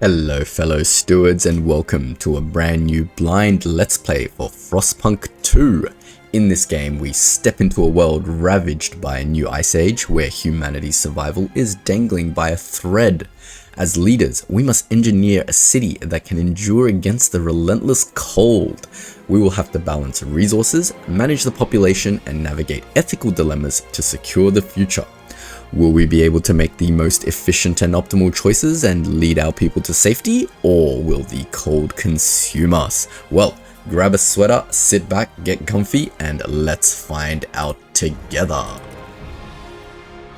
Hello fellow stewards and welcome to a brand new blind let's play for Frostpunk 2. In this game we step into a world ravaged by a new ice age where humanity's survival is dangling by a thread. As leaders, we must engineer a city that can endure against the relentless cold. We will have to balance resources, manage the population and navigate ethical dilemmas to secure the future. Will we be able to make the most efficient and optimal choices and lead our people to safety, or will the cold consume us? Well, grab a sweater, sit back, get comfy, and let's find out together.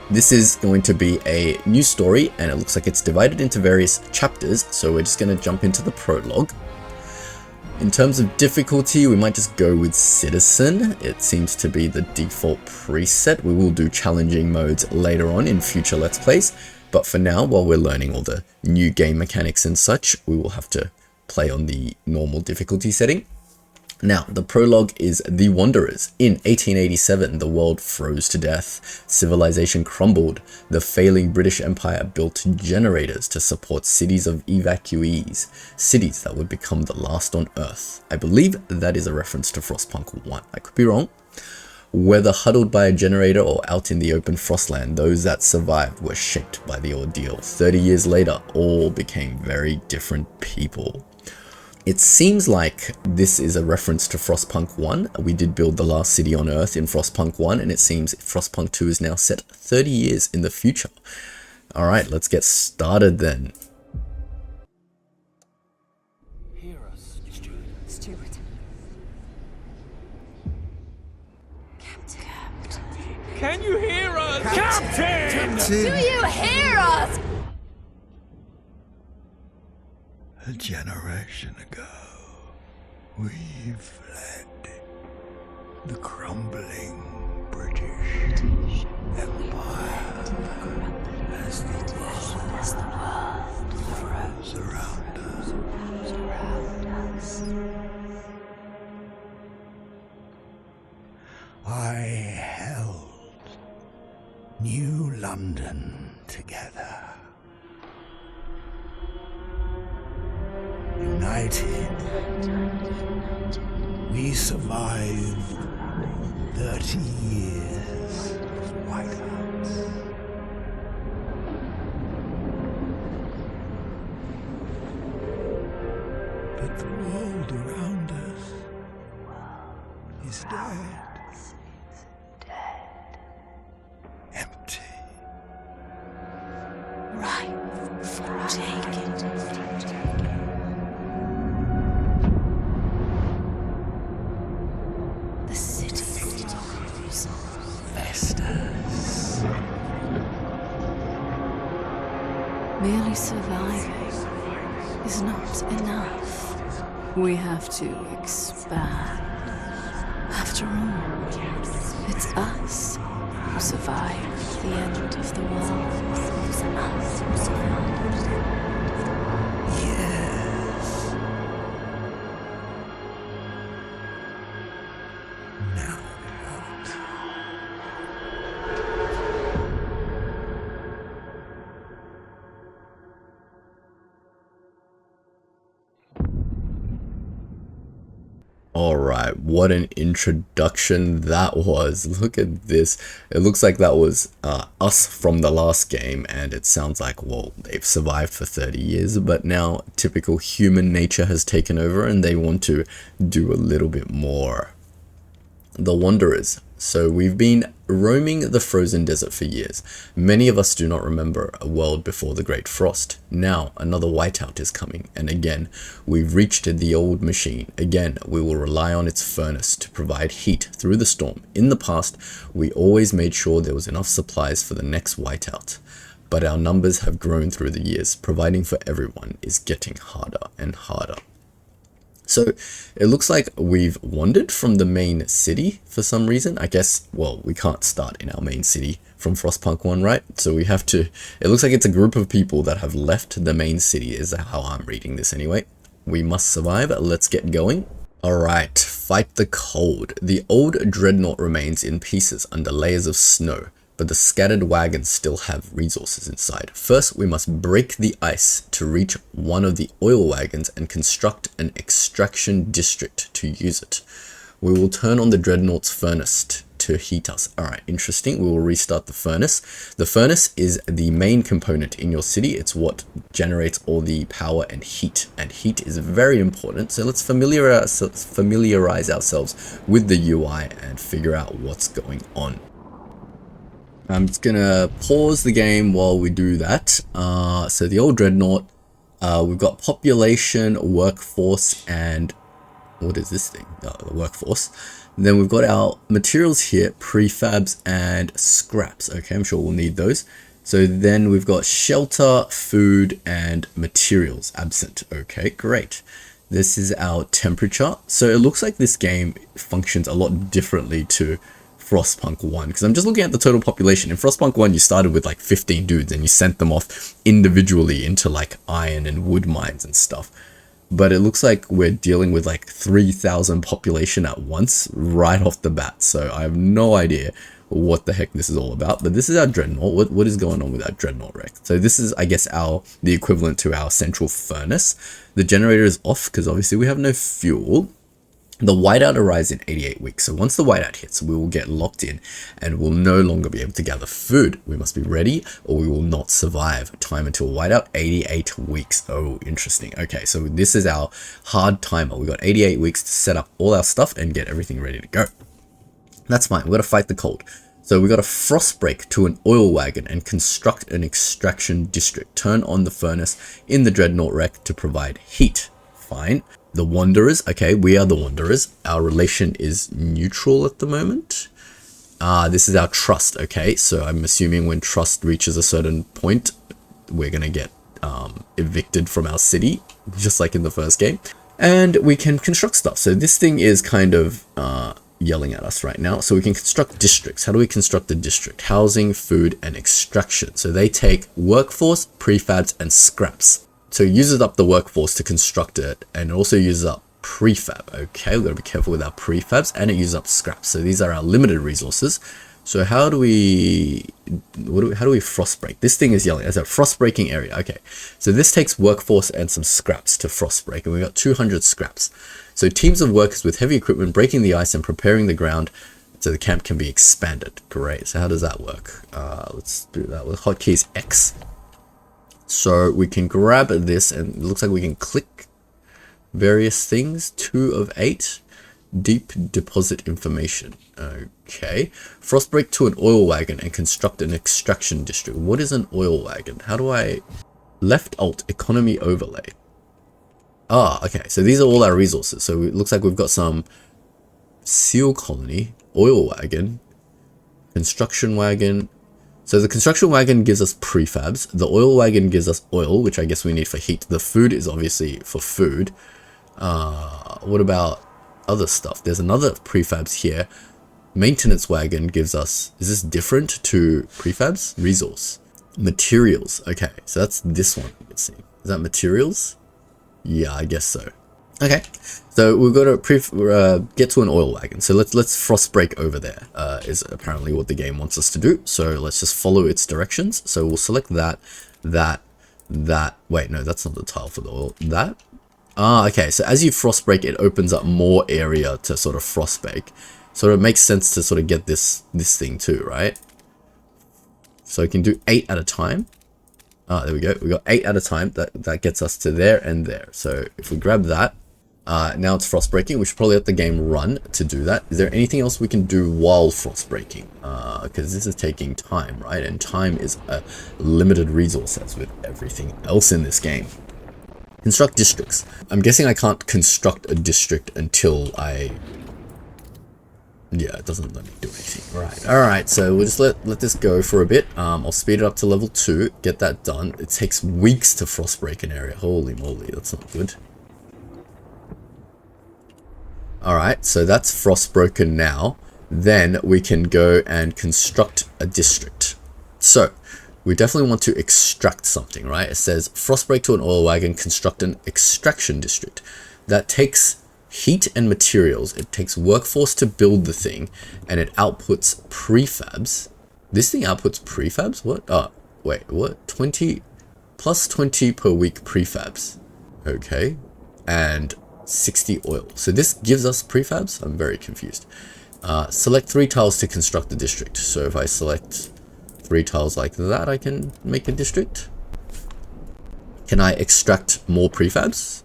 This is going to be a new story, and it looks like it's divided into various chapters, so we're just going to jump into the prologue. In terms of difficulty, we might just go with Citizen. It seems to be the default preset. We will do challenging modes later on in future Let's Plays, but for now, while we're learning all the new game mechanics and such, we will have to play on the normal difficulty setting. Now, the prologue is The Wanderers. In 1887, the world froze to death. Civilization crumbled. The failing British Empire built generators to support cities of evacuees. Cities that would become the last on Earth. I believe that is a reference to Frostpunk 1. I could be wrong. Whether huddled by a generator or out in the open frostland, those that survived were shaped by the ordeal. 30 years later, all became very different people. It seems like this is a reference to Frostpunk 1. We did build the last city on Earth in Frostpunk 1, and it seems Frostpunk 2 is now set 30 years in the future. Alright, let's get started then. Hear us, Steward. Captain. Can you hear us? Captain! Do you hear us? A generation ago, we fled the crumbling British Empire as the world froze around us. I held New London together. United, we survived 30 years of whiteouts. But the world around us is dead. Empty. Ripe for taking. The city grows. Festus. Merely surviving is not enough. We have to expand. After all, it's us who survived the end of the world. It's us who survived the end of the world. Yes. Now what? Alright, what an introduction that was. Look at this. It looks like that was us from the last game, and it sounds like, well, they've survived for 30 years, but now typical human nature has taken over and they want to do a little bit more. The Wanderers. So we've been roaming the frozen desert for years. Many of us do not remember a world before the Great Frost. Now another whiteout is coming, and again we've reached the old machine. Again we will rely on its furnace to provide heat through the storm. In the past we always made sure there was enough supplies for the next whiteout. But our numbers have grown through the years. Providing for everyone is getting harder and harder. So it looks like we've wandered from the main city for some reason. I guess, well, we can't start in our main city from Frostpunk 1, right? So we have to, it looks like it's a group of people that have left the main city is how I'm reading this anyway. We must survive. Let's get going. Alright, fight the cold. The old dreadnought remains in pieces under layers of snow. but the scattered wagons still have resources inside. First, we must break the ice to reach one of the oil wagons and construct an extraction district to use it. We will turn on the Dreadnought's furnace to heat us. Alright, interesting. We will restart the furnace. The furnace is the main component in your city. It's what generates all the power and heat is very important. So let's familiarize ourselves with the UI and figure out what's going on. I'm just gonna pause the game while we do that. So the old Dreadnought, we've got population, workforce, and what is this thing? The workforce. And then we've got our materials here, prefabs and scraps. Okay, I'm sure we'll need those. So then we've got shelter, food, and materials absent. Okay, great. This is our temperature. So it looks like this game functions a lot differently to Frostpunk 1, because I'm just looking at the total population. In Frostpunk 1, you started with like 15 dudes and you sent them off individually into like iron and wood mines and stuff. But it looks like we're dealing with like 3,000 population at once right off the bat. So I have no idea what the heck this is all about. But this is our Dreadnought. What is going on with our Dreadnought wreck? So this is, I guess, the equivalent to our central furnace. The generator is off because obviously we have no fuel. The whiteout arrives in 88 weeks. So once the whiteout hits, we will get locked in and will no longer be able to gather food. We must be ready or we will not survive. Time until whiteout, 88 weeks. Oh, interesting. Okay, so this is our hard timer. We got 88 weeks to set up all our stuff and get everything ready to go. That's fine. We got to fight the cold. So we got to frost break to an oil wagon and construct an extraction district. Turn on the furnace in the Dreadnought wreck to provide heat. Fine. The Wanderers, okay, we are the Wanderers. Our relation is neutral at the moment. This is our trust, okay, so I'm assuming when trust reaches a certain point, we're gonna get evicted from our city, just like in the first game. And we can construct stuff. So this thing is kind of yelling at us right now. So we can construct districts. How do we construct a district? Housing, food, and extraction. So they take workforce, prefabs, and scraps. So it uses up the workforce to construct it, and it also uses up prefab. Okay, we've got to be careful with our prefabs, and it uses up scraps. So these are our limited resources. So how do we frost break? This thing is yelling. It's a frost breaking area. Okay, so this takes workforce and some scraps to frost break, and we've got 200 scraps. So teams of workers with heavy equipment breaking the ice and preparing the ground so the camp can be expanded. Great. So how does that work? Let's do that with hotkeys X. So we can grab this and it looks like we can click various things. 2 of 8. Deep deposit information. Okay. Frostbreak to an oil wagon and construct an extraction district. What is an oil wagon? How do I... Left alt economy overlay. Okay. So these are all our resources. So it looks like we've got some seal colony, oil wagon, construction wagon. So the construction wagon gives us prefabs. The oil wagon gives us oil, which I guess we need for heat. The food is obviously for food. What about other stuff? There's another prefabs here. Maintenance wagon gives us... Is this different to prefabs? Resource. Materials. Okay, so that's this one. Let's see. Is that materials? Yeah, I guess so. Okay, so we've got to get to an oil wagon. So let's frost break over there, is apparently what the game wants us to do. So let's just follow its directions. So we'll select that. Wait, no, that's not the tile for the oil. That. Okay, so as you frost break, it opens up more area to sort of frost bake. So it makes sense to sort of get this thing too, right? So you can do 8 at a time. There we go. We got 8 at a time. That gets us to there and there. So if we grab that, now it's frost breaking. We should probably let the game run to do that. Is there anything else we can do while frost breaking? Because this is taking time, right? And time is a limited resource, as with everything else in this game. Construct districts. I'm guessing I can't construct a district until I... Yeah, it doesn't let me do anything. Alright, so we'll just let this go for a bit. I'll speed it up to level 2, get that done. It takes weeks to frost break an area. Holy moly, that's not good. Alright, so that's frost broken now. Then we can go and construct a district. So, we definitely want to extract something, right? It says, frost break to an oil wagon, construct an extraction district. That takes heat and materials. It takes workforce to build the thing, and it outputs prefabs. This thing outputs prefabs? What? Oh, wait, what? 20 plus 20 per week prefabs. Okay. And 60 oil. So this gives us prefabs? I'm very confused. Select 3 tiles to construct the district. So if I select 3 tiles like that, I can make a district. Can I extract more prefabs?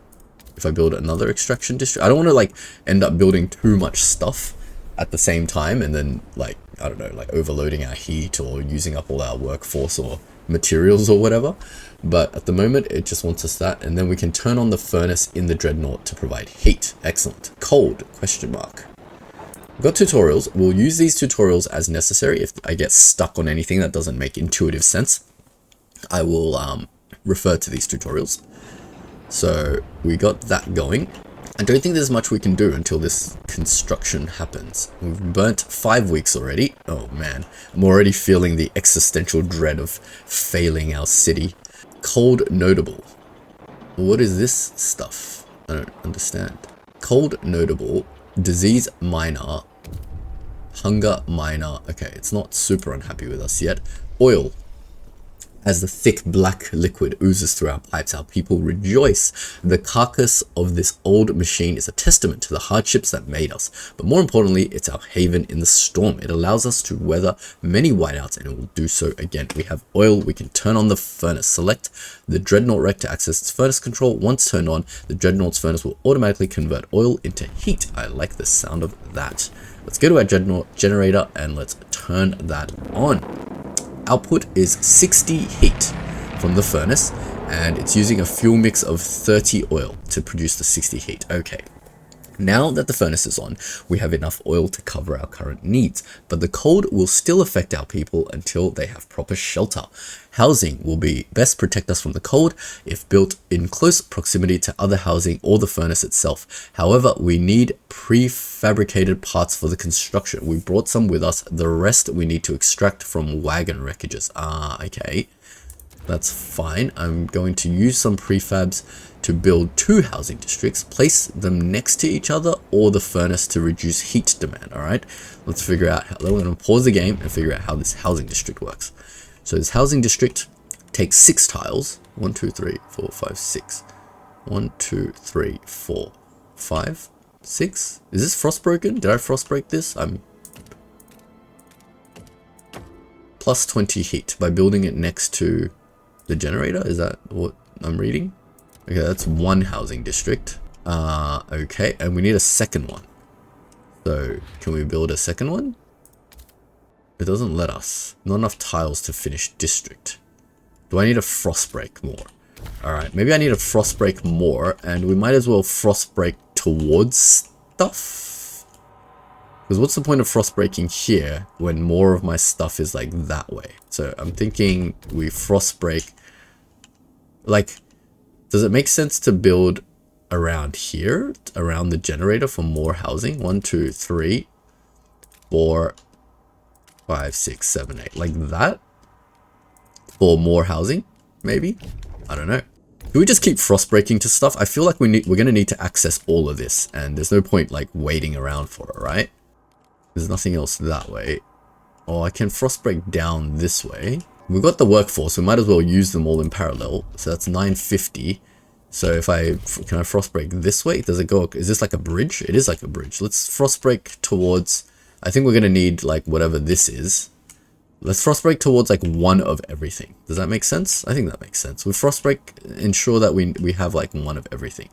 If I build another extraction district? I don't want to like end up building too much stuff at the same time and then like, I don't know, like overloading our heat or using up all our workforce or materials or whatever. But at the moment it just wants us that, and then we can turn on the furnace in the dreadnought to provide heat. Excellent. Cold? Question mark. We've got tutorials. We'll use these tutorials as necessary. If I get stuck on anything that doesn't make intuitive sense, I will refer to these tutorials. So we got that going. I don't think there's much we can do until this construction happens. We've burnt 5 weeks already. Oh man, I'm already feeling the existential dread of failing our city. Cold notable. What is this stuff? I don't understand. Cold notable. Disease minor. Hunger minor. Okay, it's not super unhappy with us yet. Oil. As the thick black liquid oozes through our pipes, our people rejoice. The carcass of this old machine is a testament to the hardships that made us, but more importantly, it's our haven in the storm. It allows us to weather many whiteouts, and it will do so again. We have oil. We can turn on the furnace. Select the dreadnought wreck to access its furnace control. Once turned on, the dreadnought's furnace will automatically convert oil into heat. I like the sound of that. Let's go to our dreadnought generator and let's turn that on. Output is 60 heat from the furnace, and it's using a fuel mix of 30 oil to produce the 60 heat. Okay, now that the furnace is on, we have enough oil to cover our current needs, but the cold will still affect our people until they have proper shelter. Housing will be best protect us from the cold if built in close proximity to other housing or the furnace itself. However, we need prefabricated parts for the construction. We brought some with us. The rest we need to extract from wagon wreckages. Okay. That's fine. I'm going to use some prefabs to build 2 housing districts, place them next to each other or the furnace to reduce heat demand. All right, let's figure out how. We're going to pause the game and figure out how this housing district works. So this housing district takes 6 tiles. 1, 2, 3, 4, 5, 6. 1, 2, 3, 4, 5, 6. Is this frost broken? Did I frost break this? I'm plus 20 heat by building it next to the generator. Is that what I'm reading? Okay, that's 1 housing district. Okay, and we need a second one. So can we build a second one? It doesn't let us. Not enough tiles to finish district. Do I need a frost break more? Alright, maybe I need a frost break more, and we might as well frost break towards stuff. Because what's the point of frost breaking here when more of my stuff is like that way? So I'm thinking we frost break. Like, does it make sense to build around here, around the generator for more housing? 1, 2, 3, 4, 5, 6, 7, 8, like that, for more housing, maybe. I don't know. Do we just keep frost breaking to stuff? I feel like we're gonna need to access all of this, and there's no point like waiting around for it, right? There's nothing else that way. Oh, I can frost break down this way. We've got the workforce, we might as well use them all in parallel. So that's 950. So if can I frost break this way? Does it go? Is this like a bridge? It is like a bridge. Let's frost break towards. I think we're gonna need like whatever this is. Let's frost break towards like 1 of everything. Does that make sense? I think that makes sense. We frost break, ensure that we have like 1 of everything.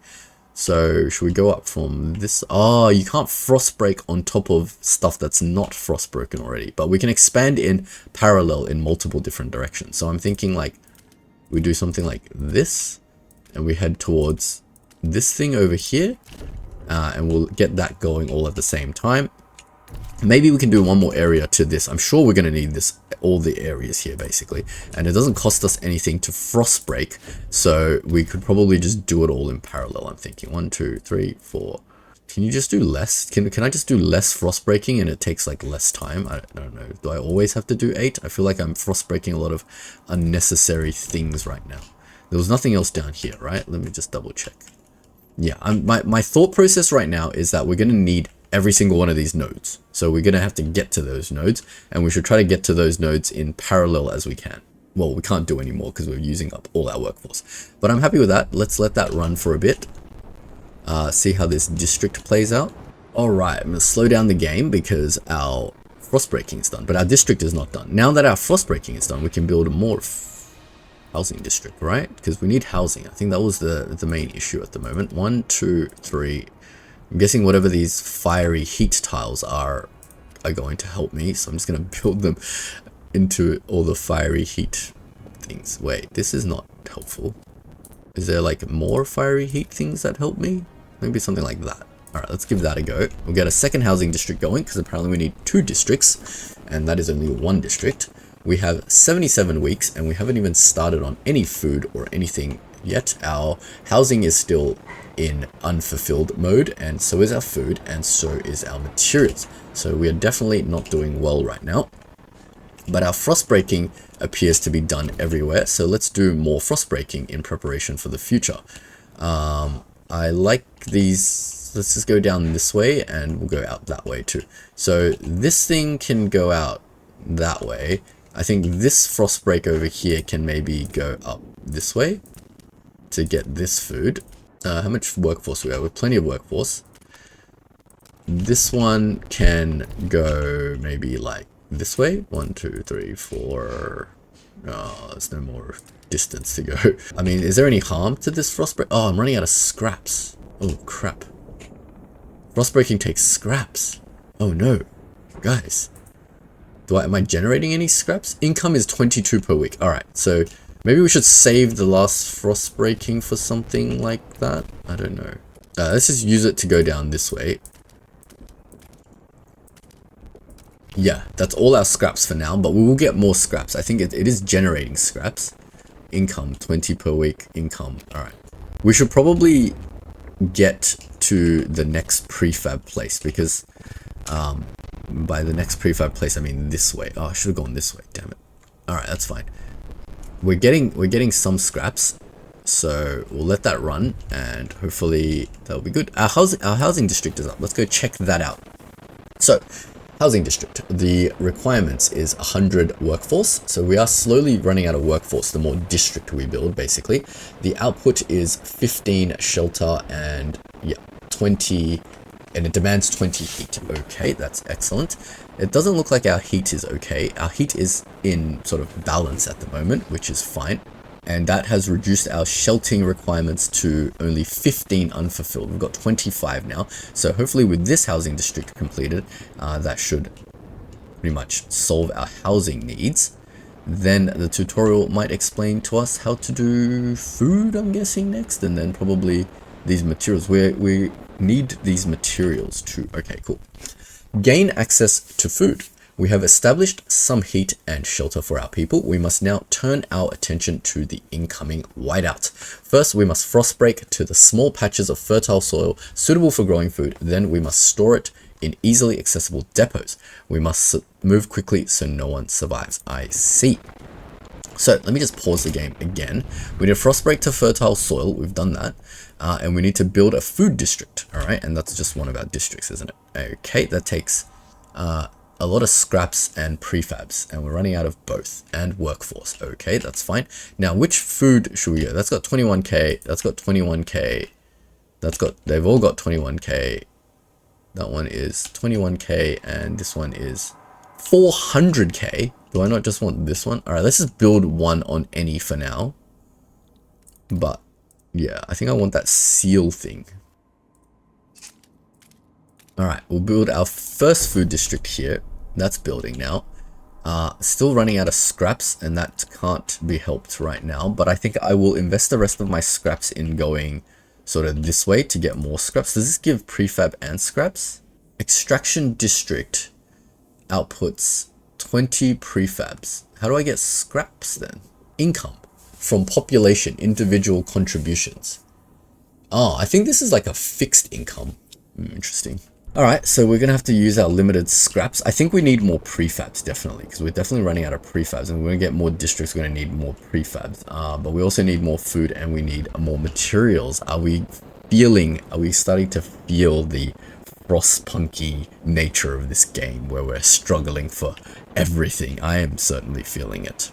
So should we go up from this? Oh, you can't frost break on top of stuff that's not frost broken already, but we can expand in parallel in multiple different directions. So I'm thinking like we do something like this, and we head towards this thing over here, and we'll get that going all at the same time. Maybe we can do 1 more area to this. I'm sure we're going to need this, all the areas here basically, and it doesn't cost us anything to frost break, so we could probably just do it all in parallel. I'm thinking 1, 2, 3, 4. Can you just do less? Can I just do less frost breaking and it takes like less time? I don't know. Do I always have to do 8? I feel like I'm frost breaking a lot of unnecessary things right now. There was nothing else down here, right? Let me just double check. Yeah, my thought process right now is that we're going to need every single one of these nodes. So we're going to have to get to those nodes, and we should try to get to those nodes in parallel as we can. Well, we can't do anymore because we're using up all our workforce. But I'm happy with that. Let's let that run for a bit. See how this district plays out. Alright, I'm going to slow down the game because our frost breaking is done, but our district is not done. Now that our frost breaking is done, we can build more housing district, right? Because we need housing. I think that was the main issue at the moment. 1, 2, 3. I'm guessing whatever these fiery heat tiles are going to help me. So I'm just going to build them into all the fiery heat things. Wait, this is not helpful. Is there like more fiery heat things that help me? Maybe something like that. Alright, let's give that a go. We'll get a second housing district going because apparently we need 2 districts, and that is only 1 district. We have 77 weeks and we haven't even started on any food or anything yet. Our housing is still in unfulfilled mode, and so is our food, and so is our materials. So we are definitely not doing well right now. But our frost breaking appears to be done everywhere, so let's do more frost breaking in preparation for the future. I like these. Let's just go down this way, and we'll go out that way too. So this thing can go out that way. I think this frost break over here can maybe go up this way to get this food. How much workforce we have? We have plenty of workforce. This one can go maybe like this way. 1, 2, 3, 4. Oh, there's no more distance to go. I mean, is there any harm to this frost break? Oh, I'm running out of scraps. Oh, crap. Frost breaking takes scraps. Oh no. Guys. Am I generating any scraps? Income is 22 per week. Alright, so maybe we should save the last frost breaking for something like that. I don't know. Let's just use it to go down this way. Yeah, that's all our scraps for now, but we will get more scraps. I think it is generating scraps. Income, 20 per week. Income. Alright. We should probably get to the next prefab place because by the next prefab place I mean this way. Oh, I should have gone this way, damn it. Alright, that's fine. We're getting some scraps, so we'll let that run and hopefully that'll be good. Our housing district is up. Let's go check that out. So housing district, the requirements is 100 workforce, so we are slowly running out of workforce the more district we build. Basically the output is 15 shelter and yeah 20, and it demands 20 heat. Okay, that's excellent. It doesn't look like our heat is okay. Our heat is in sort of balance at the moment, which is fine, and that has reduced our sheltering requirements to only 15 unfulfilled. We've got 25 now, so hopefully with this housing district completed, that should pretty much solve our housing needs. Then the tutorial might explain to us how to do food, I'm guessing, next, and then probably these materials. We need these materials too. Okay, cool. Gain access to food. We have established some heat and shelter for our people. We must now turn our attention to the incoming whiteout. First, we must frost break to the small patches of fertile soil suitable for growing food. Then we must store it in easily accessible depots. We must move quickly so no one survives. I see. So let me just pause the game again. We need a frost break to fertile soil. We've done that. And we need to build a food district. All right. And that's just one of our districts, isn't it? Okay. That takes a lot of scraps and prefabs, and we're running out of both, and workforce. Okay, that's fine. Now, which food should we go? That's got 21k. That's got 21k. They've all got 21k. That one is 21k, and this one is 400k. Do I not just want this one? All right, let's just build one on any for now. But yeah, I think I want that seal thing. Alright, we'll build our first food district here. That's building now. Still running out of scraps, and that can't be helped right now. But I think I will invest the rest of my scraps in going sort of this way to get more scraps. Does this give prefab and scraps? Extraction district outputs 20 prefabs. How do I get scraps then? Income from population, individual contributions. Oh, I think this is like a fixed income. Interesting. Alright, so we're going to have to use our limited scraps. I think we need more prefabs, definitely, because we're definitely running out of prefabs, and we're going to get more districts, we're going to need more prefabs. But we also need more food, and we need more materials. Are we starting to feel the Frostpunky nature of this game where we're struggling for everything. I am certainly feeling it.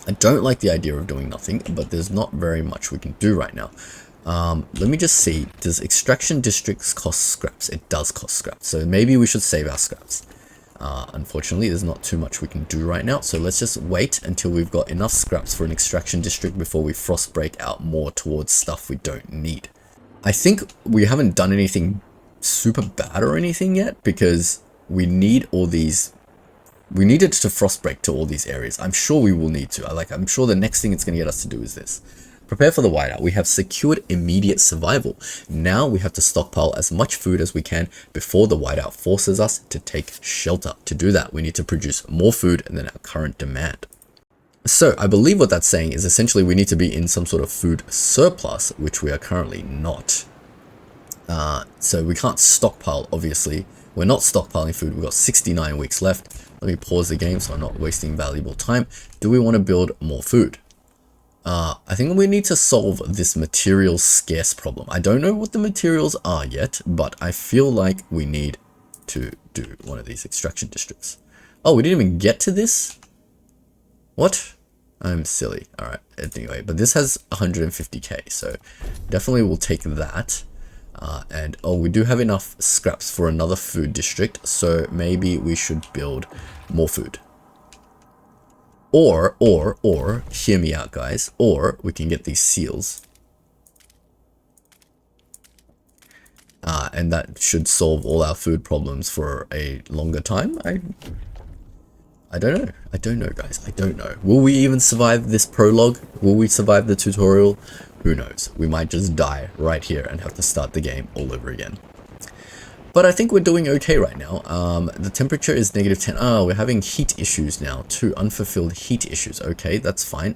I don't like the idea of doing nothing, but there's not very much we can do right now. Let me just see. Does extraction districts cost scraps? It does cost scraps, so maybe we should save our scraps. Unfortunately, there's not too much we can do right now, so let's just wait until we've got enough scraps for an extraction district before we frost break out more towards stuff we don't need. I think we haven't done anything super bad or anything yet, because we need all these. We needed to frost break to all these areas. I'm sure we will need to. I'm sure the next thing it's going to get us to do is this. Prepare for the whiteout. We have secured immediate survival. Now we have to stockpile as much food as we can before the whiteout forces us to take shelter. To do that, we need to produce more food than our current demand. So I believe what that's saying is essentially we need to be in some sort of food surplus, which we are currently not. So we can't stockpile, obviously. We're not stockpiling food. We've got 69 weeks left. Let me pause the game so I'm not wasting valuable time. Do we want to build more food? I think we need to solve this materials scarce problem. I don't know what the materials are yet, but I feel like we need to do one of these extraction districts. Oh, we didn't even get to this? What? I'm silly. Alright, anyway, but this has 150k, so definitely we'll take that. And oh, we do have enough scraps for another food district, so maybe we should build more food. Or, hear me out guys, or we can get these seals. And that should solve all our food problems for a longer time. I don't know. I don't know guys, I don't know. Will we even survive this prologue? Will we survive the tutorial? Who knows? We might just die right here and have to start the game all over again. But I think we're doing okay right now. The temperature is -10. Oh, we're having heat issues now too. Unfulfilled heat issues. Okay, that's fine.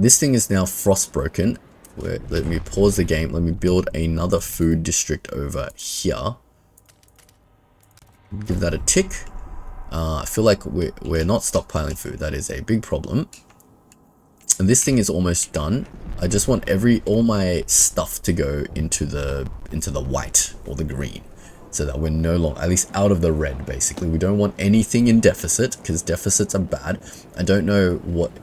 This thing is now frost broken. Let me pause the game. Let me build another food district over here. Give that a tick. I feel like we're not stockpiling food. That is a big problem. And this thing is almost done. I just want all my stuff to go into the white or the green, so that we're no longer, at least out of the red, basically. We don't want anything in deficit, because deficits are bad. I don't know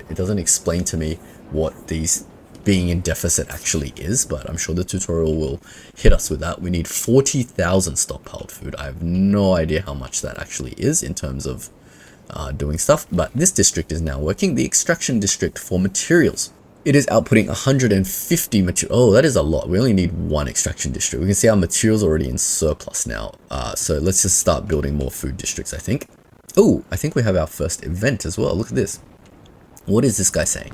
it doesn't explain to me what these being in deficit actually is, but I'm sure the tutorial will hit us with that. We need 40,000 stockpiled food. I have no idea how much that actually is in terms of doing stuff, but this district is now working. The extraction district for materials. It is outputting 150 material. Oh, that is a lot. We only need one extraction district. We can see our materials already in surplus now. So let's just start building more food districts, I think. Oh, I think we have our first event as well. Look at this. What is this guy saying?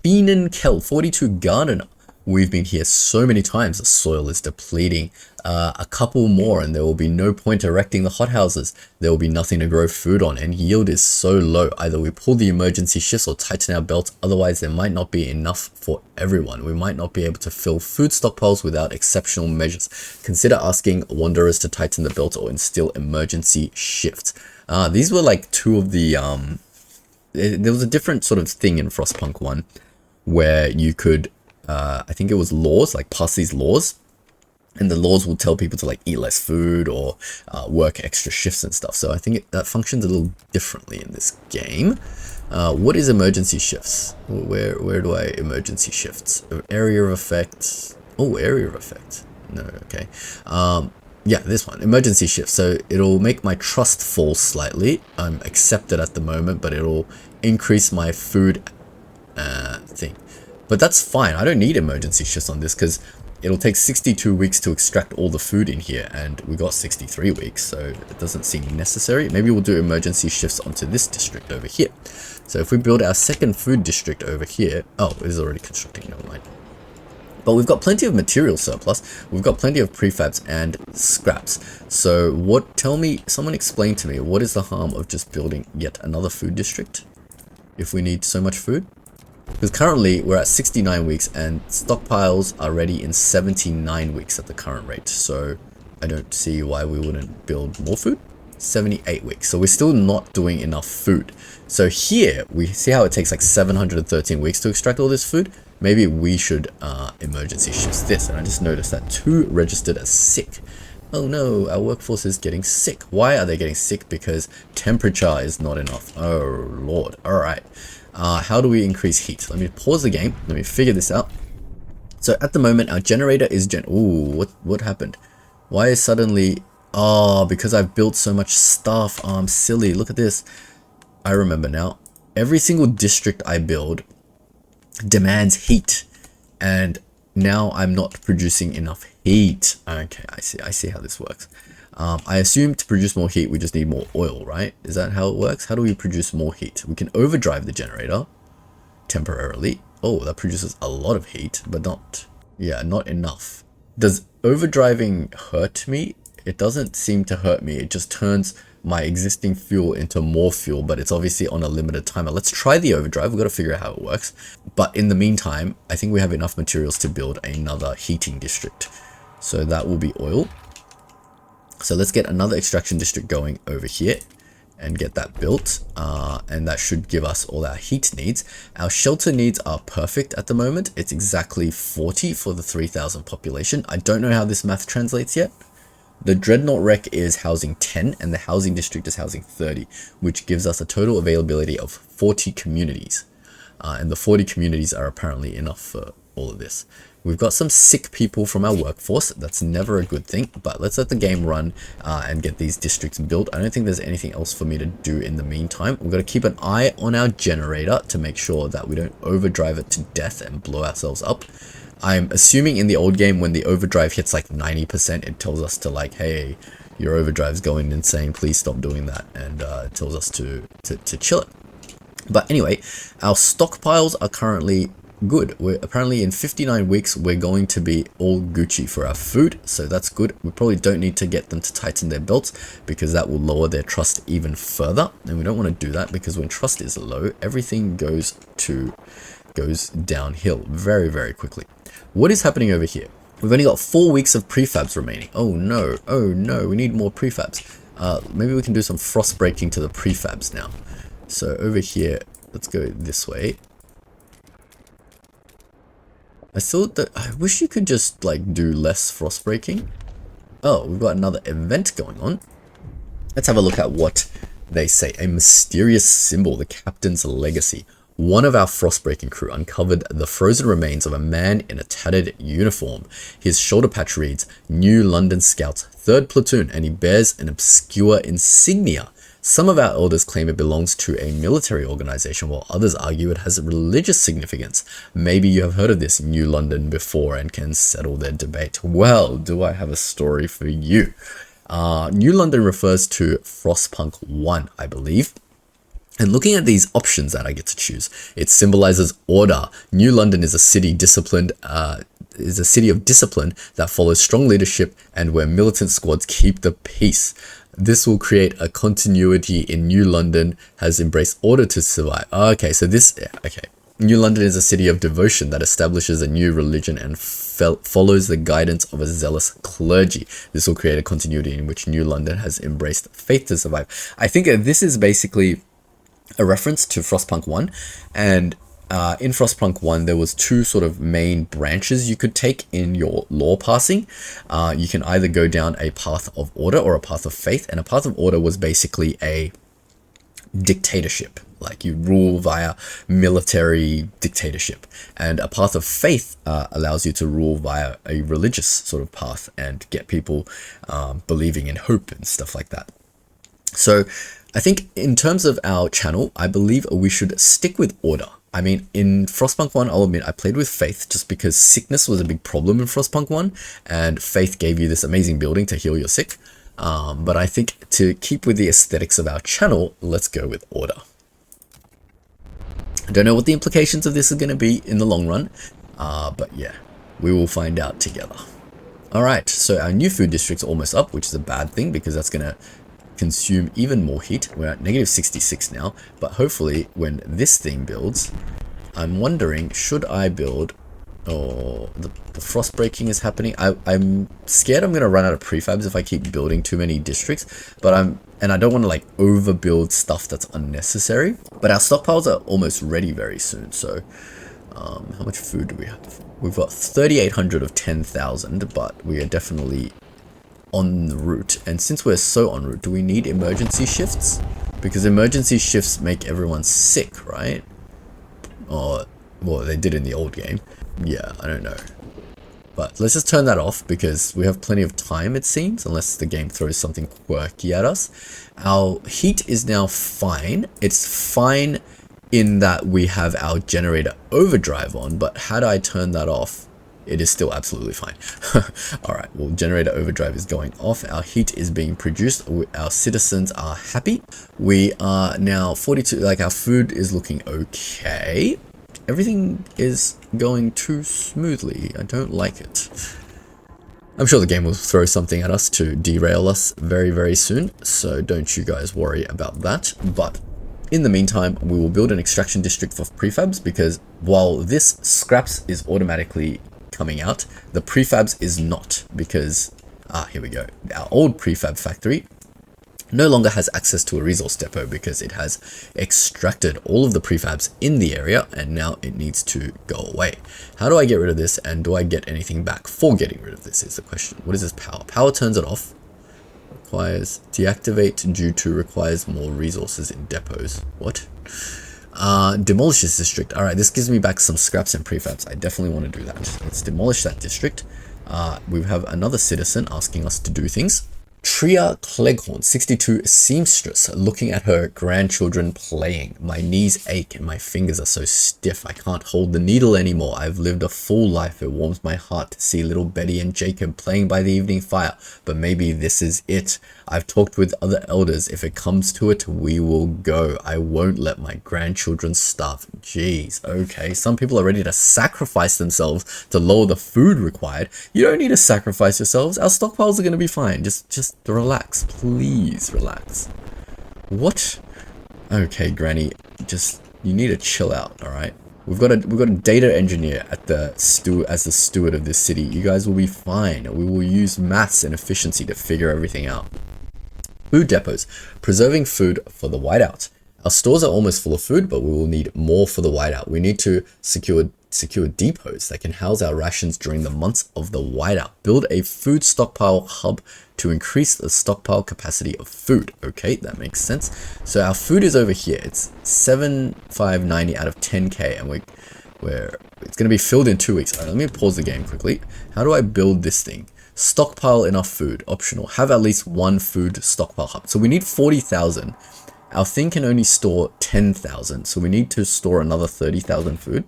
Beanen Kell, 42 Gardener. We've been here so many times. The soil is depleting. A couple more and there will be no point erecting the hothouses. There will be nothing to grow food on, and yield is so low. Either we pull the emergency shifts or tighten our belts. Otherwise, there might not be enough for everyone. We might not be able to fill food stockpiles without exceptional measures. Consider asking wanderers to tighten the belt or instill emergency shifts. These were like two of the... there was a different sort of thing in Frostpunk 1 where you could... I think it was laws, like pass these laws, and the laws will tell people to like eat less food or work extra shifts and stuff. So I think that functions a little differently in this game. What is emergency shifts? Where do I emergency shifts? Area of effect. Oh, area of effect. No, okay. Yeah, this one, emergency shift. So it'll make my trust fall slightly. I'm accepted at the moment, but it'll increase my food thing. But that's fine. I don't need emergency shifts on this because it'll take 62 weeks to extract all the food in here, and we got 63 weeks, so it doesn't seem necessary. Maybe we'll do emergency shifts onto this district over here. So if we build our second food district over here... Oh, it is already constructing, never mind. But we've got plenty of material surplus. We've got plenty of prefabs and scraps. So someone explain to me, what is the harm of just building yet another food district if we need so much food? Because currently we're at 69 weeks and stockpiles are ready in 79 weeks at the current rate. So I don't see why we wouldn't build more food. 78 weeks. So we're still not doing enough food. So here we see how it takes like 713 weeks to extract all this food. maybe we should emergency shift this. And I just noticed that 2 registered as sick. Oh no, our workforce is getting sick. Why are they getting sick? Because temperature is not enough. Oh lord. Alright. How do we increase heat? Let me pause the game. Let me figure this out. So at the moment, our generator is ooh, what happened? Why is suddenly... Oh, because I've built so much stuff. Oh, I'm silly. Look at this. I remember now. Every single district I build demands heat. And now I'm not producing enough heat. Okay, I see how this works. I assume to produce more heat, we just need more oil, right? Is that how it works? How do we produce more heat? We can overdrive the generator temporarily. Oh, that produces a lot of heat, but not enough. Does overdriving hurt me? It doesn't seem to hurt me. It just turns my existing fuel into more fuel, but it's obviously on a limited timer. Let's try the overdrive. We've got to figure out how it works. But in the meantime, I think we have enough materials to build another heating district. So that will be oil. So let's get another extraction district going over here and get that built. And that should give us all our heat needs. Our shelter needs are perfect at the moment. It's exactly 40 for the 3,000 population. I don't know how this math translates yet. The Dreadnought Wreck is housing 10 and the housing district is housing 30, which gives us a total availability of 40 communities. And the 40 communities are apparently enough for all of this. We've got some sick people from our workforce. That's never a good thing, but let's let the game run and get these districts built. I don't think there's anything else for me to do in the meantime. We've got to keep an eye on our generator to make sure that we don't overdrive it to death and blow ourselves up. I'm assuming in the old game, when the overdrive hits like 90%, it tells us to like, hey, your overdrive's going insane, please stop doing that. And it tells us to chill it. But anyway, our stockpiles are currently good. We're apparently in 59 weeks, we're going to be all Gucci for our food. So that's good. We probably don't need to get them to tighten their belts because that will lower their trust even further. And we don't want to do that because when trust is low, everything goes downhill very, very quickly. What is happening over here? We've only got 4 weeks of prefabs remaining. Oh no, we need more prefabs. Maybe we can do some frost breaking to the prefabs now. So over here, let's go this way. I wish you could just like do less frost breaking. Oh, we've got another event going on. Let's have a look at what they say. A mysterious symbol, the captain's legacy. One of our frostbreaking crew uncovered the frozen remains of a man in a tattered uniform. His shoulder patch reads, New London Scouts, 3rd Platoon, and he bears an obscure insignia. Some of our elders claim it belongs to a military organization, while others argue it has religious significance. Maybe you have heard of this New London before and can settle their debate. Well, do I have a story for you? New London refers to Frostpunk 1, I believe. And looking at these options that I get to choose, it symbolizes order. New London is a city of discipline that follows strong leadership and where militant squads keep the peace. This will create a continuity in New London has embraced order to survive. Okay, so New London is a city of devotion that establishes a new religion and follows the guidance of a zealous clergy. This will create a continuity in which New London has embraced faith to survive. I think this is basically a reference to Frostpunk 1, and in Frostpunk 1 there was 2 sort of main branches you could take in your law passing. You can either go down a path of order or a path of faith, and a path of order was basically a dictatorship, like you rule via military dictatorship, and a path of faith allows you to rule via a religious sort of path and get people believing in hope and stuff like that. So I think in terms of our channel, I believe we should stick with order. I mean, in Frostpunk 1, I'll admit, I played with faith just because sickness was a big problem in Frostpunk 1, and faith gave you this amazing building to heal your sick. But I think to keep with the aesthetics of our channel, let's go with order. I don't know what the implications of this are going to be in the long run, but yeah, we will find out together. Alright, so our new food district's almost up, which is a bad thing because that's going to consume even more heat. We're at negative 66 now, but hopefully when this thing builds, I'm wondering, should I build, the frost breaking is happening. I'm scared I'm going to run out of prefabs if I keep building too many districts, but I don't want to like overbuild stuff that's unnecessary, but our stockpiles are almost ready very soon. So How much food do we have? We've got 3,800 of 10,000, but we are definitely en route. And since we're so en route, do we need emergency shifts? Because emergency shifts make everyone sick, right? Or, well, they did in the old game. Yeah, I don't know. But let's just turn that off because we have plenty of time, it seems, unless the game throws something quirky at us. Our heat is now fine. It's fine in that we have our generator overdrive on, but had I turned that off, it is still absolutely fine. Alright, well, generator overdrive is going off. Our heat is being produced. Our citizens are happy. We are now 42, like our food is looking okay. Everything is going too smoothly. I don't like it. I'm sure the game will throw something at us to derail us very, very soon. So don't you guys worry about that. But in the meantime, we will build an extraction district for prefabs because while this scraps is automatically coming out, the prefabs is not because, here we go. Our old prefab factory no longer has access to a resource depot because it has extracted all of the prefabs in the area and now it needs to go away. How do I get rid of this and do I get anything back for getting rid of this is the question. What is this power? Power turns it off. Requires deactivate due to requires more resources in depots. What? Demolish this district. Alright, this gives me back some scraps and prefabs. I definitely want to do that. Let's demolish that district. We have another citizen asking us to do things. Tria Cleghorn, 62, seamstress, looking at her grandchildren playing. My knees ache and my fingers are so stiff I can't hold the needle anymore. I've lived a full life. It warms my heart to see little Betty and Jacob playing by the evening fire. But maybe this is it. I've talked with other elders. If it comes to it, we will go. I won't let my grandchildren starve. Jeez, okay. Some people are ready to sacrifice themselves to lower the food required. You don't need to sacrifice yourselves. Our stockpiles are going to be fine. Just relax, please relax. What? Okay, Granny, you need to chill out. All right, we've got a data engineer at the as the steward of this city. You guys will be fine. We will use maths and efficiency to figure everything out. Food depots, preserving food for the whiteout. Our stores are almost full of food, but we will need more for the whiteout. We need to secure depots that can house our rations during the months of the whiteout. Build a food stockpile hub to increase the stockpile capacity of food. Okay, that makes sense. So our food is over here. It's 7,590 out of 10k, and it's going to be filled in 2 weeks. All right, let me pause the game quickly. How do I build this thing? Stockpile enough food, optional. Have at least one food stockpile hub. So we need 40,000. Our thing can only store 10,000, so we need to store another 30,000 food.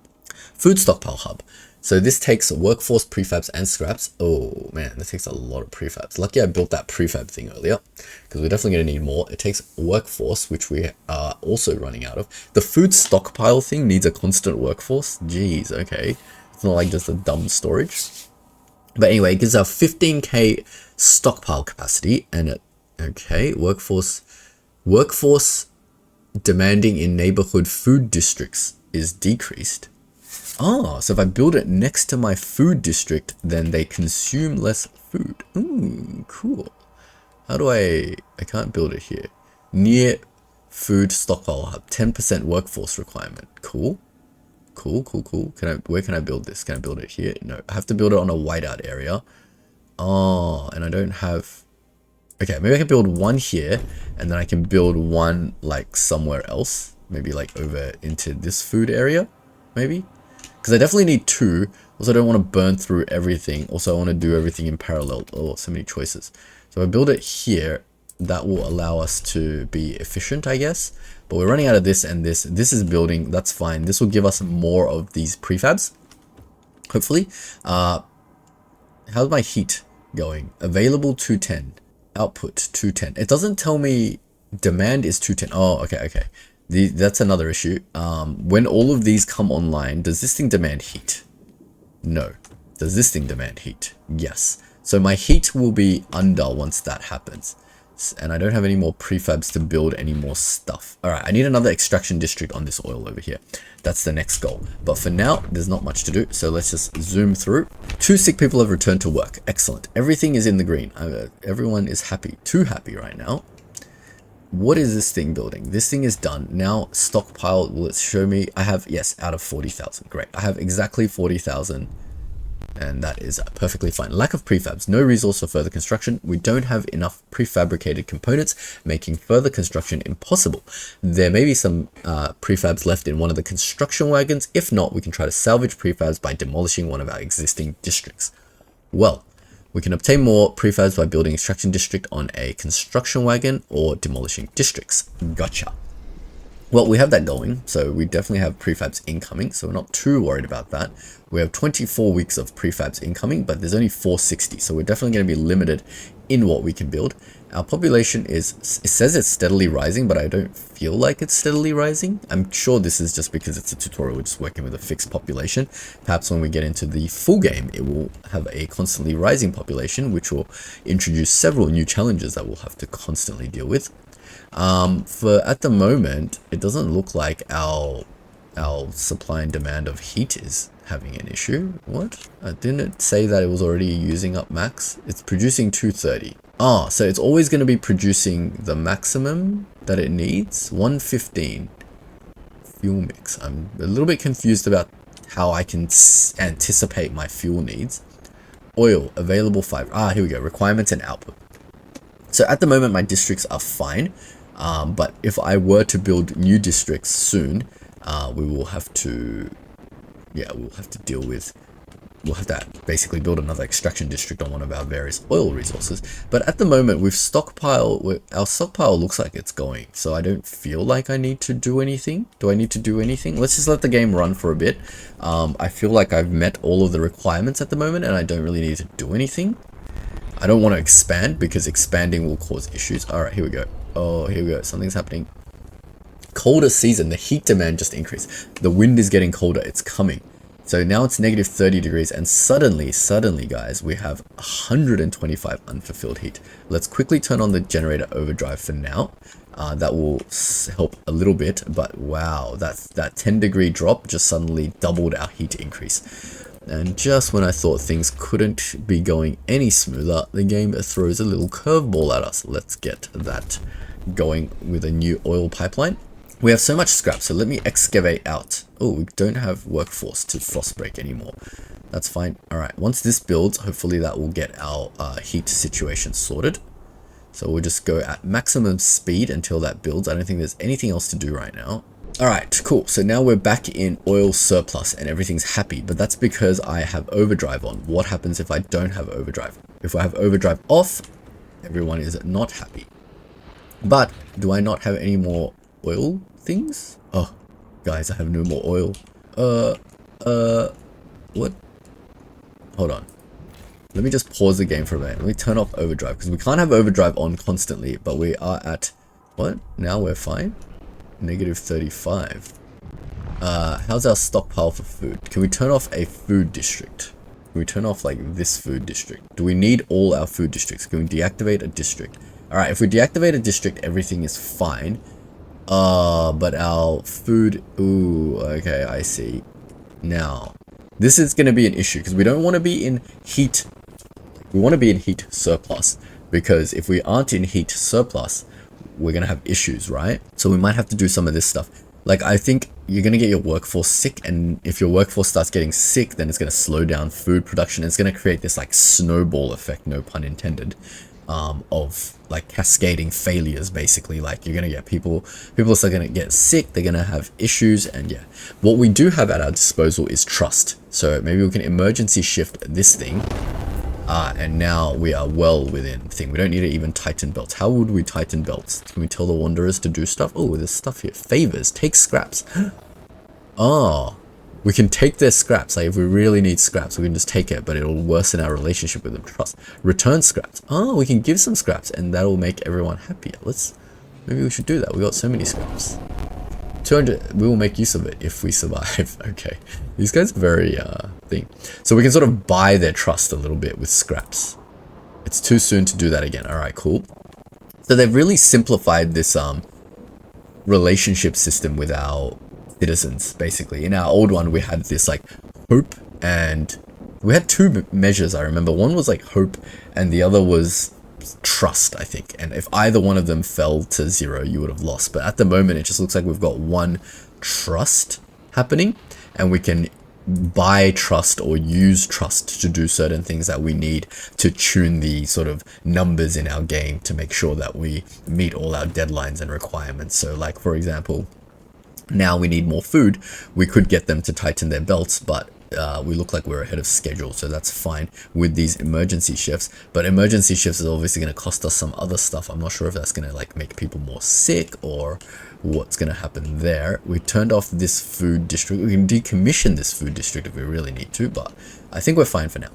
Food stockpile hub. So this takes workforce, prefabs, and scraps. Oh man, that takes a lot of prefabs. Lucky I built that prefab thing earlier, because we're definitely going to need more. It takes workforce, which we are also running out of. The food stockpile thing needs a constant workforce. Jeez, okay. It's not like just a dumb storage. But anyway, it gives our 15k stockpile capacity, and okay, workforce demanding in neighborhood food districts is decreased. Oh, so if I build it next to my food district, then they consume less food. Ooh, cool. How do I can't build it here. Near food stockpile hub, 10% workforce requirement. Cool. Cool. Where can I build this? Can I build it here? No, I have to build it on a whiteout area. Oh, and I don't have... Okay, maybe I can build one here, and then I can build one like somewhere else. Maybe like over into this food area, maybe? Because I definitely need two. Also, I don't want to burn through everything. Also, I want to do everything in parallel. Oh, so many choices. So I build it here. That will allow us to be efficient, I guess. But we're running out of this and this. This is building. That's fine. This will give us more of these prefabs. Hopefully. How's my heat going? Available 210. Output 210. It doesn't tell me demand is 210. Oh, okay. That's another issue. When all of these come online, does this thing demand heat? No. Does this thing demand heat? Yes. So my heat will be under once that happens. And I don't have any more prefabs to build any more stuff. All right, I need another extraction district on this oil over here. That's the next goal. But for now, there's not much to do. So let's just zoom through. 2 sick people have returned to work. Excellent. Everything is in the green. Everyone is happy. Too happy right now. what is this thing building? This thing is done. Now stockpile, will it show me? I have, yes, out of 40,000. Great. I have exactly 40,000. And that is perfectly fine. Lack of prefabs, no resource for further construction. We don't have enough prefabricated components, making further construction impossible. There may be some prefabs left in one of the construction wagons. If not, we can try to salvage prefabs by demolishing one of our existing districts. Well, we can obtain more prefabs by building extraction district on a construction wagon or demolishing districts. Gotcha. Well, we have that going, so we definitely have prefabs incoming, so we're not too worried about that. We have 24 weeks of prefabs incoming, but there's only 460, so we're definitely going to be limited in what we can build. Our population is, it says it's steadily rising, but I don't feel like it's steadily rising. I'm sure this is just because it's a tutorial, we're just working with a fixed population. Perhaps when we get into the full game, it will have a constantly rising population, which will introduce several new challenges that we'll have to constantly deal with. For at the moment, it doesn't look like our supply and demand of heat is having an issue. What? Didn't it say that it was already using up max? It's producing 230. Ah, so it's always going to be producing the maximum that it needs. 115 fuel mix. I'm a little bit confused about how I can anticipate my fuel needs. Oil available 5. Ah, here we go. Requirements and output. So at the moment, my districts are fine. But if I were to build new districts soon, we will have to, we'll have to deal with, we'll have to basically build another extraction district on one of our various oil resources. But at the moment, our stockpile looks like it's going. So I don't feel like I need to do anything. Do I need to do anything? Let's just let the game run for a bit. I feel like I've met all of the requirements at the moment and I don't really need to do anything. I don't want to expand because expanding will cause issues. All right, here we go. Oh, here we go. Something's happening. Colder season. The heat demand just increased. The wind is getting colder. It's coming. So now it's negative 30 degrees. And suddenly, guys, we have 125 unfulfilled heat. Let's quickly turn on the generator overdrive for now. That will help a little bit. But wow, that 10-degree drop just suddenly doubled our heat increase. And just when I thought things couldn't be going any smoother, the game throws a little curveball at us. Let's get that going with a new oil pipeline. We have so much scrap, so let me excavate out. Oh, we don't have workforce to frostbreak anymore. That's fine. All right, once this builds, hopefully that will get our heat situation sorted. So we'll just go at maximum speed until that builds. I don't think there's anything else to do right now. All right, cool. So now we're back in oil surplus and everything's happy, but that's because I have overdrive on. What happens if I don't have overdrive? If I have overdrive off, everyone is not happy. But do I not have any more oil things? Oh, guys, I have no more oil. What? Hold on. Let me just pause the game for a minute. Let me turn off overdrive because we can't have overdrive on constantly, but we are at, what? Now we're fine? Negative 35. How's our stockpile for food? Can we turn off a food district? Can we turn off like this food district? Do we need all our food districts? Can we deactivate a district? Alright, if we deactivate a district, everything is fine. But our food, ooh, okay, I see. Now, this is going to be an issue because we don't want to be in heat. We want to be in heat surplus because if we aren't in heat surplus, we're going to have issues, right? So we might have to do some of this stuff. Like, I think you're going to get your workforce sick, and if your workforce starts getting sick, then it's going to slow down food production. It's going to create this like snowball effect, no pun intended, of like cascading failures, basically. Like, you're going to get people are going to get sick, they're going to have issues, and yeah. What we do have at our disposal is trust. So maybe we can emergency shift this thing. And now we are well within the thing. We don't need to even tighten belts. How would we tighten belts? Can we tell the wanderers to do stuff? Oh, there's stuff here. Favors. Take scraps. Oh, we can take their scraps. Like, if we really need scraps, we can just take it, but it'll worsen our relationship with them. Trust. Return scraps. Oh, we can give some scraps, and that'll make everyone happier. Maybe we should do that. We got so many scraps. 200, we will make use of it if we survive. Okay, these guys are very thing. So we can sort of buy their trust a little bit with scraps. It's too soon to do that again. All right, cool. So they've really simplified this relationship system with our citizens. Basically, in our old one, we had this like hope, and we had two measures. I remember one was like hope, and the other was trust, I think. And if either one of them fell to 0, you would have lost. But at the moment, it just looks like we've got 1 trust happening, and we can buy trust or use trust to do certain things that we need to tune the sort of numbers in our game to make sure that we meet all our deadlines and requirements. So like, for example, now we need more food. We could get them to tighten their belts, but we look like we're ahead of schedule, so that's fine with these emergency shifts. But emergency shifts is obviously going to cost us some other stuff. I'm not sure if that's going to like make people more sick or what's going to happen there. We turned off this food district. We can decommission this food district if we really need to, but I think we're fine for now.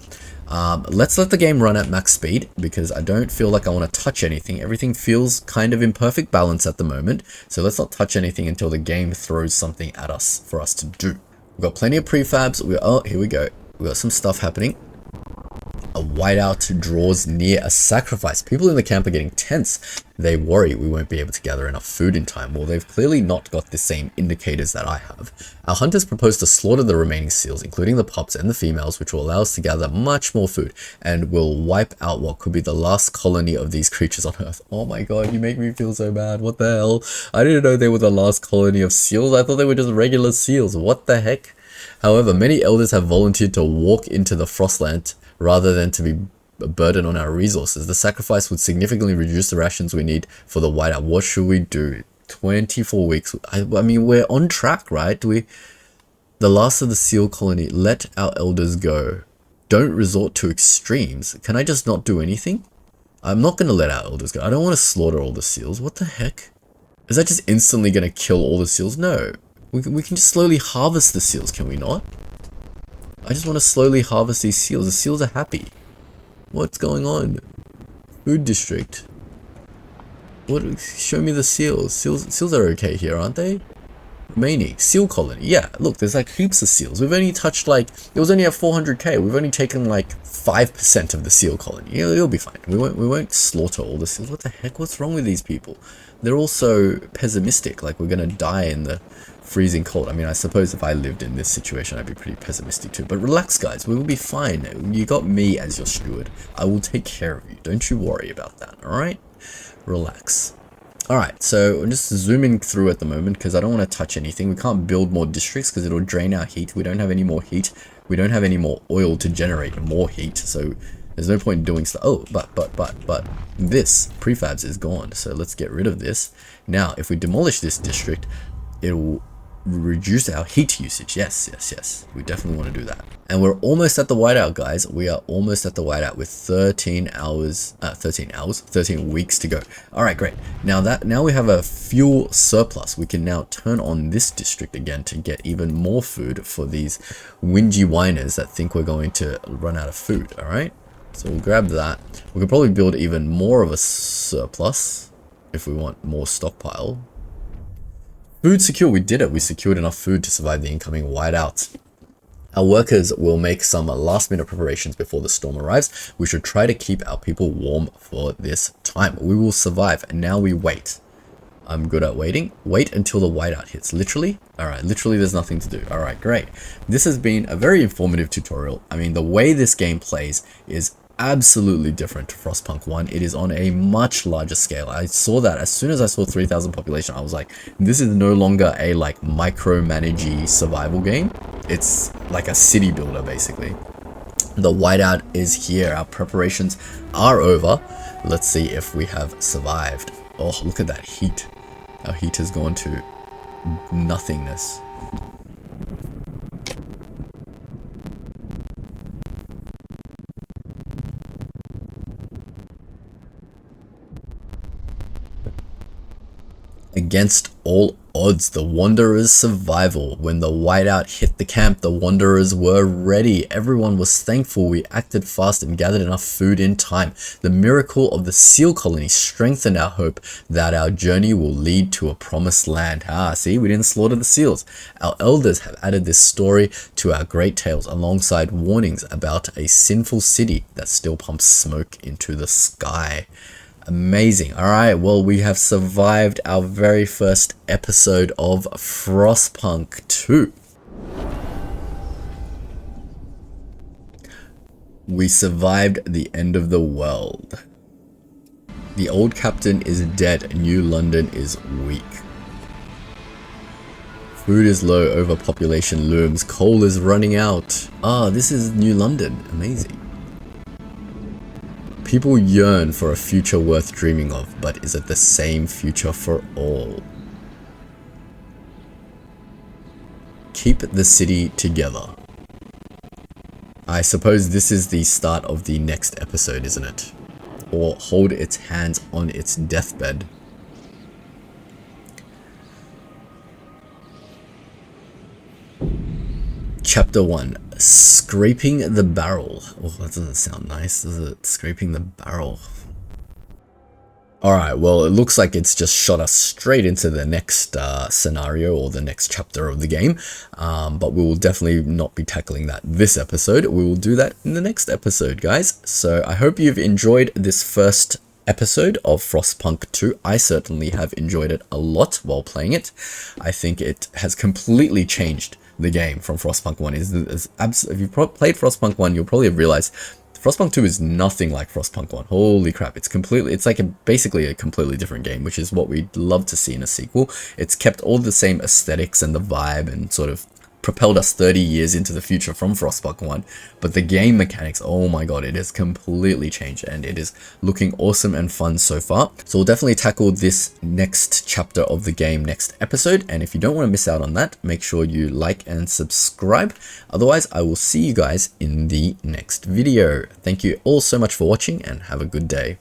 Let's let the game run at max speed because I don't feel like I want to touch anything. Everything feels kind of in perfect balance at the moment, so let's not touch anything until the game throws something at us for us to do. We've got plenty of prefabs. Oh, here we go. We've got some stuff happening. A whiteout draws near a sacrifice. People in the camp are getting tense. They worry we won't be able to gather enough food in time. Well, they've clearly not got the same indicators that I have. Our hunters propose to slaughter the remaining seals, including the pups and the females, which will allow us to gather much more food and will wipe out what could be the last colony of these creatures on Earth. Oh my god, you make me feel so bad. What the hell? I didn't know they were the last colony of seals. I thought they were just regular seals. What the heck? However, many elders have volunteered to walk into the Frostland rather than to be a burden on our resources. The sacrifice would significantly reduce the rations we need for the whiteout. What should we do? 24 weeks. I mean, we're on track, right? The last of the seal colony. Let our elders go. Don't resort to extremes. Can I just not do anything? I'm not going to let our elders go. I don't want to slaughter all the seals. What the heck? Is that just instantly going to kill all the seals? No. We can just slowly harvest the seals, can we not? I just want to slowly harvest these seals. The seals are happy. What's going on? Food district. What? Show me the seals. Seals are okay here, aren't they? Remaining. Seal colony. Yeah, look, there's like heaps of seals. We've only touched like, it was only at 400k. We've only taken like 5% of the seal colony. It'll be fine. We won't slaughter all the seals. What the heck? What's wrong with these people? They're all so pessimistic. Like we're gonna die in the freezing cold. I mean, I suppose if I lived in this situation, I'd be pretty pessimistic too. But relax, guys. We will be fine. You got me as your steward. I will take care of you. Don't you worry about that. All right? Relax. All right. So I'm just zooming through at the moment because I don't want to touch anything. We can't build more districts because it'll drain our heat. We don't have any more heat. We don't have any more oil to generate more heat. So there's no point in doing stuff. Oh, but this prefabs is gone. So let's get rid of this. Now, if we demolish this district, it'll reduce our heat usage. Yes. We definitely want to do that. And we're almost at the whiteout, guys. We are almost at the whiteout with 13 weeks to go. All right, great. Now we have a fuel surplus. We can now turn on this district again to get even more food for these whingy whiners that think we're going to run out of food. All right. So we'll grab that. We could probably build even more of a surplus if we want more stockpile. Food secure, we did it. We secured enough food to survive the incoming whiteout. Our workers will make some last minute preparations before the storm arrives. We should try to keep our people warm for this time. We will survive, and now we wait. I'm good at waiting. Wait until the whiteout hits. Literally? Alright, literally there's nothing to do. Alright, great. This has been a very informative tutorial. I mean, the way this game plays is absolutely different to Frostpunk 1. It is on a much larger scale. I saw that as soon as I saw 3,000 population, I was like, this is no longer a like micromanagey survival game. It's like a city builder basically. The whiteout is here. Our preparations are over. Let's see if we have survived. Oh, look at that heat. Our heat has gone to nothingness. Against all odds, the Wanderers' survival. When the whiteout hit the camp, the Wanderers were ready. Everyone was thankful we acted fast and gathered enough food in time. The miracle of the seal colony strengthened our hope that our journey will lead to a promised land. See, we didn't slaughter the seals. Our elders have added this story to our great tales alongside warnings about a sinful city that still pumps smoke into the sky. Amazing. All right, well, we have survived our very first episode of Frostpunk 2. We survived the end of the world. The old captain is dead. New London is weak. Food is low, overpopulation looms, coal is running out. Ah, this is New London. Amazing. People yearn for a future worth dreaming of, but is it the same future for all? Keep the city together. I suppose this is the start of the next episode, isn't it? Or hold its hands on its deathbed. Chapter 1. Scraping the barrel. Oh, that doesn't sound nice, does it? Scraping the barrel. Alright, well, it looks like it's just shot us straight into the next scenario or the next chapter of the game. But we will definitely not be tackling that this episode. We will do that in the next episode, guys. So I hope you've enjoyed this first episode of Frostpunk 2. I certainly have enjoyed it a lot while playing it. I think it has completely changed the game from Frostpunk 1. If you've played Frostpunk 1, you'll probably have realized Frostpunk 2 is nothing like Frostpunk 1. Holy crap, it's like basically a completely different game, which is what we'd love to see in a sequel. It's kept all the same aesthetics and the vibe and sort of propelled us 30 years into the future from Frostpunk 1, but the game mechanics, oh my god, it has completely changed and it is looking awesome and fun so far. So we'll definitely tackle this next chapter of the game next episode, and if you don't want to miss out on that, make sure you like and subscribe. Otherwise, I will see you guys in the next video. Thank you all so much for watching and have a good day.